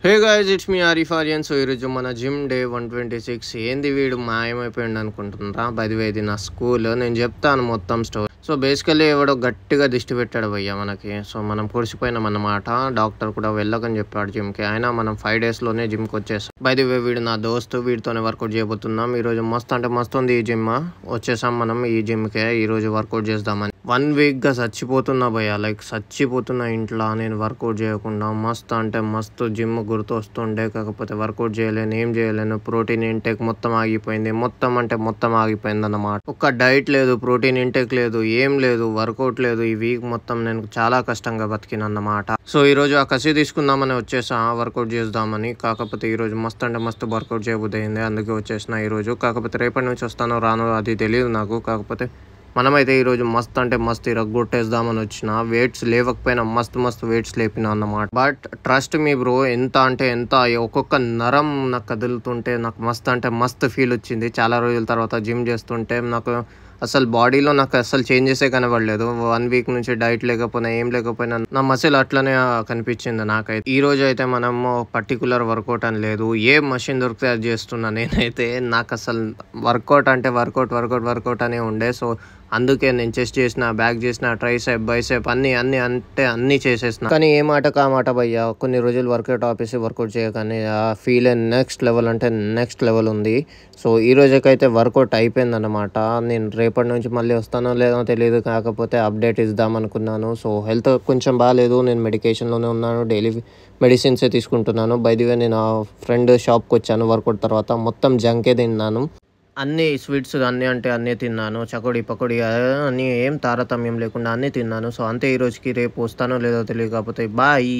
Hey guys, it's me Arif Aryan. So ఈరోజు మన gym day 126. ఏంది వీడు మాయమైపోయింది అనుకుంటున్నారా? బైదివే ఇది నా స్కూల్, నేను చెప్తాను మొత్తం స్టోరీ. సో బేసికలీ ఎవడో గట్టిగా దిష్టి పెట్టాడు భయ్య మనకి. సో మనం కుడిసిపోయినాం అన్నమాట. డాక్టర్ కూడా వెళ్ళకని చెప్పాడు జిమ్కి. అయినా మనం 5 డేస్లోనే జిమ్కి వచ్చేసాం. బైదివే వీడు నా దోస్తు, వీడితోనే వర్కౌట్ చేయబోతున్నాం ఈరోజు. మస్తు అంటే మస్తు ఉంది ఈ జిమ్. వచ్చేసాం మనం ఈ జిమ్కే ఈరోజు వర్కౌట్ చేద్దామని. 1 వీక్గా చచ్చిపోతున్నా భయ్య, లైక్ చచ్చిపోతున్నా ఇంట్లో నేను వర్కౌట్ చేయకుండా. మస్తు అంటే మస్తు జిమ్ గుర్తు వస్తుండే, కాకపోతే వర్కౌట్ చేయలేను, ఏం చేయలేను. ప్రోటీన్ ఇంటేక్ మొత్తం ఆగిపోయింది, మొత్తం అంటే మొత్తం ఆగిపోయింది అన్నమాట. ఒక్క డైట్ లేదు, ప్రోటీన్ ఇంటేక్ లేదు, ఏం లేదు, వర్కౌట్ లేదు. ఈ వీక్ మొత్తం నేను చాలా కష్టంగా బతికిన అన్నమాట. సో ఈరోజు ఆ కసి తీసుకుందామని వచ్చేసా, వర్కౌట్ చేద్దామని. కాకపోతే ఈరోజు మస్తు అంటే మస్తు వర్కౌట్ చేయబుద్ది అయింది, అందుకే వచ్చేసిన ఈరోజు. కాకపోతే రేపటి నుంచి వస్తానో రానో అది తెలియదు నాకు. కాకపోతే మనమైతే ఈరోజు మస్తు అంటే మస్తు ఇరగొట్టేద్దామని వచ్చిన. వెయిట్స్ లేవకపోయినా మస్తు వెయిట్స్ లేపినా అన్నమాట. బట్ ట్రస్ట్ మీ బ్రో, ఎంత అంటే ఎంత ఒక్కొక్క నరం నాకు కదులుతుంటే నాకు మస్తు అంటే మస్తు ఫీల్ వచ్చింది. చాలా రోజుల తర్వాత జిమ్ చేస్తుంటే నాకు అసలు బాడీలో నాకు అసలు చేంజెసే కనబడలేదు. 1 వీక్ నుంచి డైట్ లేకపోయినా ఏం లేకపోయినా నా మసిల్ అట్లనే కనిపించింది నాకైతే. ఈ రోజు అయితే మనము పర్టికులర్ వర్కౌట్ అని లేదు, ఏ మషిన్ దొరికితే అది చేస్తున్నా నేనైతే. నాకు అసలు వర్కౌట్ అంటే వర్కౌట్ అనే ఉండే. సో అందుకే నేను చెస్ట్ చేసిన, బ్యాక్ చేసిన, ట్రైసెప్, బైసెప్ అన్నీ చేసేసిన. కానీ ఏ మాట కా మాట భయ్యా, కొన్ని రోజులు వర్కౌట్ ఆపేసి వర్కౌట్ చేయగానే ఆ ఫీల్ నెక్స్ట్ లెవెల్ అంటే నెక్స్ట్ లెవెల్ ఉంది. సో ఈ రోజుకైతే వర్కౌట్ అయిపోయింది అన్నమాట. నేను రేపటి నుంచి మళ్ళీ వస్తానో లేదో తెలియదు, కాకపోతే అప్డేట్ ఇద్దాం అనుకున్నాను. సో హెల్త్ కొంచెం బాగాలేదు, నేను మెడికేషన్లోనే ఉన్నాను, డైలీ మెడిసిన్సే తీసుకుంటున్నాను. బై ది వే నేను ఆ ఫ్రెండ్ షాప్కి వచ్చాను వర్కౌట్ తర్వాత, మొత్తం జంకే తిన్నాను. అన్ని స్వీట్స్ అన్నీ అంటే అన్నీ తిన్నాను, చకోడి పకోడి అన్నీ, ఏం తారతమ్యం లేకుండా అన్నీ తిన్నాను. సో అంతే ఈ రోజుకి. రేపు వస్తానో లేదో తెలియదు, కాకపోతే బాయ్.